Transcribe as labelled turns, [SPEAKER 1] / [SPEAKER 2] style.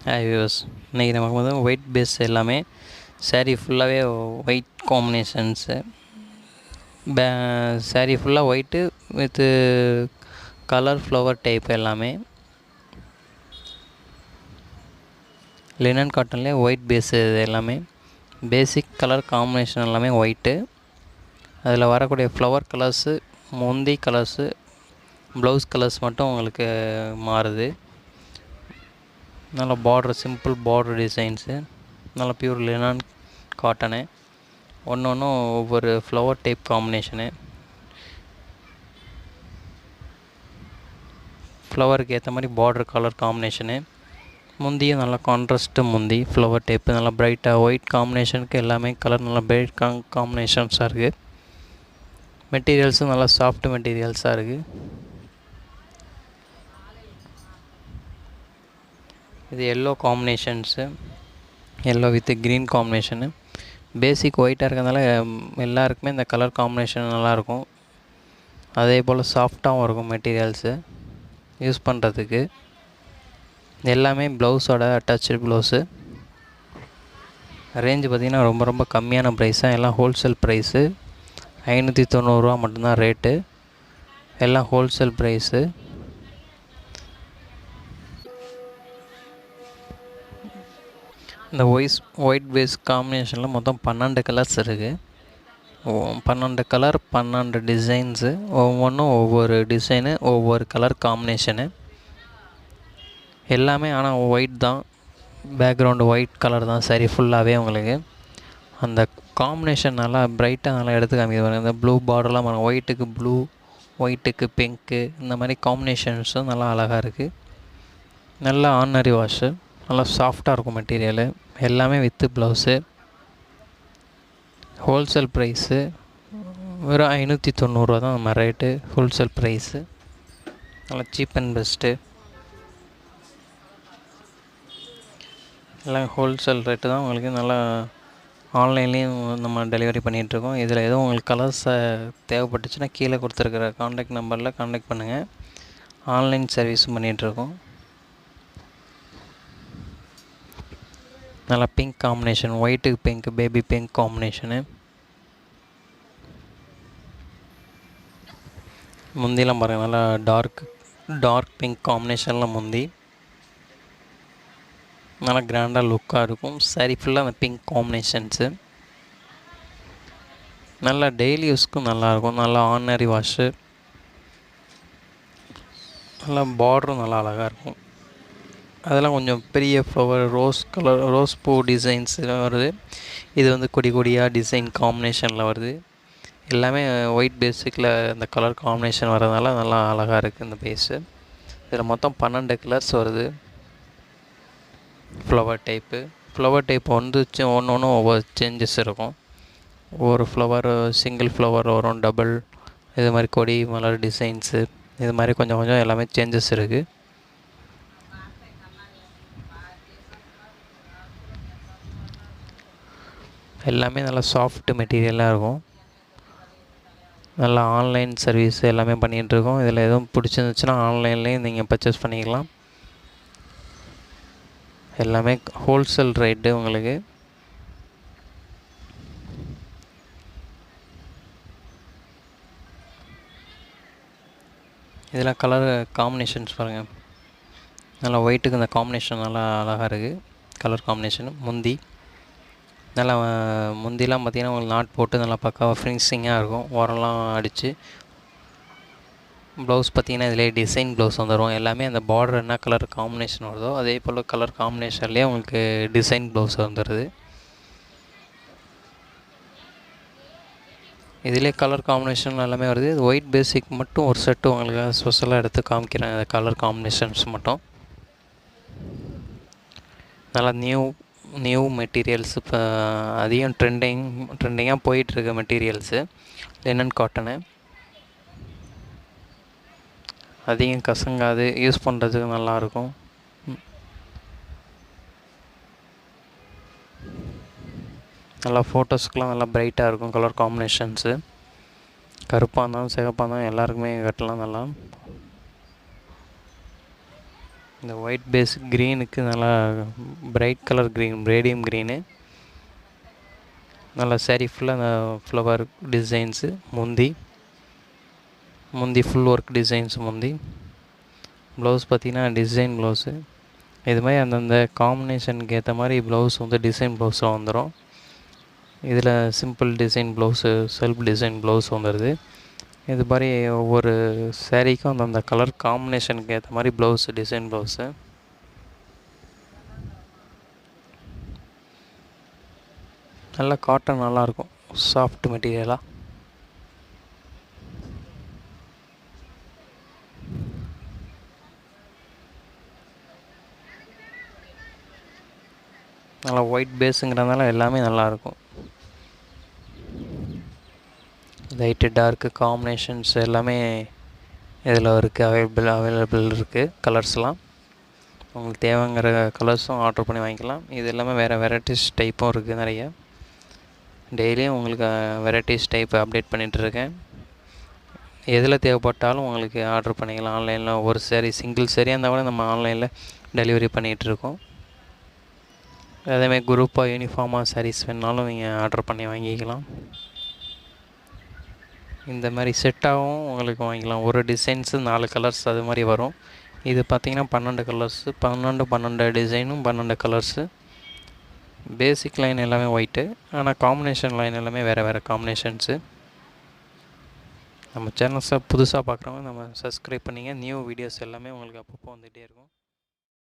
[SPEAKER 1] Hi viewers, இன்றைக்கி நமக்கு வந்து ஒயிட் பேஸ் எல்லாமே சாரீ ஃபுல்லாகவே ஒயிட் காம்பினேஷன்ஸு. சாரீ ஃபுல்லாக white with colour flower type எல்லாமே லினன் காட்டன்லேயே ஒயிட் பேஸு. இது எல்லாமே பேசிக் கலர் காம்பினேஷன் எல்லாமே ஒயிட்டு. அதில் வரக்கூடிய ஃப்ளவர் கலர்ஸு, முந்தி கலர்ஸு, ப்ளவுஸ் கலர்ஸ் மட்டும் உங்களுக்கு மாறுது. நல்ல பார்டர், சிம்பிள் பார்டர் டிசைன்ஸு, நல்ல பியூர் லினான் காட்டனு. ஒன்று ஒவ்வொரு ஃப்ளவர் டைப் காம்பினேஷனு. ஃப்ளவருக்கு ஏற்ற மாதிரி பார்டர் கலர் காம்பினேஷனு. முந்தியும் நல்லா கான்ட்ராஸ்ட்டு முந்தி ஃப்ளவர் டைப்பு, நல்லா ப்ரைட்டாக ஒயிட் காம்பினேஷனுக்கு எல்லாமே கலர் நல்லா ப்ரைட் காம்பினேஷன்ஸாக இருக்குது. மெட்டீரியல்ஸும் நல்லா சாஃப்ட் மெட்டீரியல்ஸாக இருக்குது. இது yellow combinations, yellow with green combination. Basic ஒயிட்டாக இருக்கிறதுனால எல்லாருக்குமே இந்த கலர் காம்பினேஷன் நல்லாயிருக்கும். அதே போல் சாஃப்டாகவும் இருக்கும் மெட்டீரியல்ஸு யூஸ் பண்ணுறதுக்கு. எல்லாமே ப்ளவுஸோட அட்டாச்சு ப்ளவுஸு. ரேஞ்சு பார்த்திங்கன்னா ரொம்ப ரொம்ப கம்மியான ப்ரைஸ் தான். எல்லாம் ஹோல்சேல் ப்ரைஸு. 590 மட்டும்தான் ரேட்டு. எல்லாம் ஹோல்சேல் ப்ரைஸு. இந்த ஒயிட் பேஸ் காம்பினேஷனில் மொத்தம் 12 கலர்ஸ் இருக்குது. 12 கலர், 12 டிசைன்ஸு. ஒவ்வொன்றும் ஒவ்வொரு டிசைனு, ஒவ்வொரு கலர் காம்பினேஷனு எல்லாமே. ஆனால் ஒயிட் தான், பேக்ரவுண்டு ஒயிட் கலர் தான் சரி ஃபுல்லாகவே. உங்களுக்கு அந்த காம்பினேஷன் நல்லா ப்ரைட்டாக நல்லா எடுத்து காமிக்குது. இந்த ப்ளூ பார்டர்லாம் பாருங்கள், ஒயிட்டுக்கு ப்ளூ, ஒயிட்டுக்கு பிங்க்கு, இந்த மாதிரி காம்பினேஷன்ஸும் நல்லா அழகாக இருக்குது. நல்லா ஆர்டினரி வாஷு, நல்லா சாஃப்டாக இருக்கும் மெட்டீரியலு. எல்லாமே வித்து ப்ளவுஸு. ஹோல்சேல் ப்ரைஸு வெறும் 590 தான் நம்ம ரேட்டு. ஹோல்சேல் ப்ரைஸு நல்லா சீப் அண்ட் பெஸ்ட்டு. எல்லாம் ஹோல்சேல் ரேட்டு தான். உங்களுக்கு நல்லா ஆன்லைன்லேயும் நம்ம டெலிவரி பண்ணிகிட்ருக்கோம். இதில் எதுவும் உங்களுக்கு கலர்ஸை தேவைப்பட்டுச்சுன்னா கீழே கொடுத்துருக்குற கான்டாக்ட் நம்பரில் கான்டாக்ட் பண்ணுங்கள். ஆன்லைன் சர்வீஸும் பண்ணிகிட்ருக்கோம். நல்லா பிங்க் காம்பினேஷன், ஒயிட்டுக்கு பிங்க், பேபி பிங்க் காம்பினேஷனு. முந்திலாம் பாருங்கள், நல்லா டார்க் பிங்க் காம்பினேஷனில் முந்தி நல்லா கிராண்டாக லுக்காக இருக்கும். சாரி ஃபுல்லாக அந்த பிங்க் காம்பினேஷன்ஸு. நல்லா டெய்லி யூஸ்க்கும் நல்லாயிருக்கும். நல்லா ஆர்டினரி வாஷு. நல்லா பார்டரும் நல்லா அழகாக இருக்கும். அதெல்லாம் கொஞ்சம் பெரிய ஃப்ளவர், ரோஸ் பூ டிசைன்ஸ் வருது. இது வந்து கொடி கொடியாக டிசைன் காம்பினேஷனில் வருது. எல்லாமே ஒயிட் பேஸிக்கில் இந்த கலர் காம்பினேஷன் வரதுனால நல்லா அழகாக இருக்குது இந்த பேஸு. இதில் மொத்தம் 12 கலர்ஸ் வருது. ஃப்ளவர் டைப்பு வந்து ஒன்று ஒவ்வொரு சேஞ்சஸ் இருக்கும். ஒவ்வொரு ஃப்ளவர் சிங்கிள் ஃப்ளவர் வரும், டபுள், இது மாதிரி கொடி மலர் டிசைன்ஸு, இது மாதிரி கொஞ்சம் கொஞ்சம் எல்லாமே சேஞ்சஸ் இருக்குது. எல்லாமே நல்லா சாஃப்ட் மெட்டீரியலாக இருக்கும். நல்லா ஆன்லைன் சர்வீஸ் எல்லாமே பண்ணிகிட்ருக்கோம். இதில் எதுவும் பிடிச்சிருந்துச்சுன்னா ஆன்லைன்லேயும் நீங்கள் பர்ச்சேஸ் பண்ணிக்கலாம். எல்லாமே ஹோல்சேல் ரேட்டு உங்களுக்கு. இதில் கலர் காம்பினேஷன்ஸ் பாருங்கள். நல்லா ஒயிட்டுக்கு இந்த காம்பினேஷன் நல்லா அழகாக இருக்குது. கலர் காம்பினேஷன் நல்லா முந்திலாம் பார்த்திங்கன்னா உங்களுக்கு நாட் போட்டு நல்லா பக்காவாக ஃபினிஷிங்காக இருக்கும். உரம்லாம் அடித்து. ப்ளவுஸ் பார்த்திங்கன்னா இதிலே டிசைன் ப்ளவுஸ் வந்துடும். எல்லாமே அந்த பார்டர் என்ன கலர் காம்பினேஷன் வருதோ அதே போல் கலர் காம்பினேஷன்லேயே உங்களுக்கு டிசைன் ப்ளவுஸ் வந்துடுது. இதிலே கலர் காம்பினேஷன் எல்லாமே வருது. இது ஒயிட் பேசிக் மட்டும் ஒரு செட்டு உங்களுக்கு ஸ்பெஷலாக எடுத்து காமிக்கிறேன். இந்த கலர் காம்பினேஷன்ஸ் மட்டும் நல்லா நியூ மெட்டீரியல்ஸ். இப்போ அதிகம் ட்ரெண்டிங்காக போயிட்டுருக்க மெட்டீரியல்ஸு லினன் காட்டனு. அதிகம் கசங்காது, யூஸ் பண்ணுறதுக்கு நல்லாயிருக்கும். நல்லா ஃபோட்டோஸ்க்கெலாம் நல்லா ப்ரைட்டாக இருக்கும் கலர் காம்பினேஷன்ஸு. கருப்பாக இருந்தாலும் சிகப்பாக இருந்தாலும் எல்லாருக்குமே கட்டலாம் நல்லா. இந்த ஒயிட் பேஸ் க்ரீனுக்கு நல்லா bright colour green, radium green. நல்லா சாரீ ஃபுல்லாக அந்த ஃப்ளவர் டிசைன்ஸு. முந்தி ஃபுல் ஒர்க் டிசைன்ஸ் முந்தி. ப்ளவுஸ் பார்த்திங்கன்னா டிசைன் ப்ளவுஸு. இது மாதிரி அந்தந்த காம்பினேஷனுக்கு ஏற்ற மாதிரி ப்ளவுஸ் வந்து டிசைன் ப்ளவுஸாக வந்துடும். இதில் simple design blouse, self design blouse வந்துடுது. இது மாதிரி ஒவ்வொரு சேரீக்கும் அந்தந்த கலர் காம்பினேஷனுக்கு ஏற்ற மாதிரி ப்ளவுஸு, டிசைன் ப்ளவுஸு. நல்லா காட்டன் நல்லாயிருக்கும், சாஃப்ட் மெட்டீரியலாக. நல்லா ஒயிட் பேஸுங்கிறதுனால எல்லாமே நல்லாயிருக்கும். லைட்டு டார்க்கு காம்பினேஷன்ஸ் எல்லாமே இதில் இருக்குது, அவைலபிள் இருக்குது. கலர்ஸ்லாம் உங்களுக்கு தேவைங்கிற கலர்ஸும் ஆர்டர் பண்ணி வாங்கிக்கலாம். இது எல்லாமே வேறு வெரைட்டிஸ் டைப்பும் இருக்குது நிறைய. டெய்லியும் உங்களுக்கு வெரைட்டிஸ் டைப் அப்டேட் பண்ணிகிட்ருக்கேன். எதில் தேவைப்பட்டாலும் உங்களுக்கு ஆர்டர் பண்ணிக்கலாம் ஆன்லைனில். ஒரு சாரீ சிங்கிள் சாரியாக இருந்தால் கூட நம்ம ஆன்லைனில் டெலிவரி பண்ணிகிட்ருக்கோம். அதேமாதிரி குரூப்பாக யூனிஃபார்மாக சாரீஸ் வேணுனாலும் நீங்கள் ஆர்டர் பண்ணி வாங்கிக்கலாம். இந்த மாதிரி செட்டாகவும் உங்களுக்கு வாங்கிக்கலாம். ஒரு டிசைன்ஸு 4 கலர்ஸ் அது மாதிரி வரும். இது பார்த்திங்கன்னா 12 கலர்ஸு, 12 டிசைனும் 12 கலர்ஸு. பேசிக் லைன் எல்லாமே ஒயிட்டு, ஆனால் காம்பினேஷன் லைன் எல்லாமே வேறு காம்பினேஷன்ஸு. நம்ம சேனல்ஸை புதுசாக பார்க்குறவங்க நம்ம சப்ஸ்கிரைப் பண்ணிங்க. நியூ வீடியோஸ் எல்லாமே உங்களுக்கு அப்பப்போ வந்துகிட்டே இருக்கும்.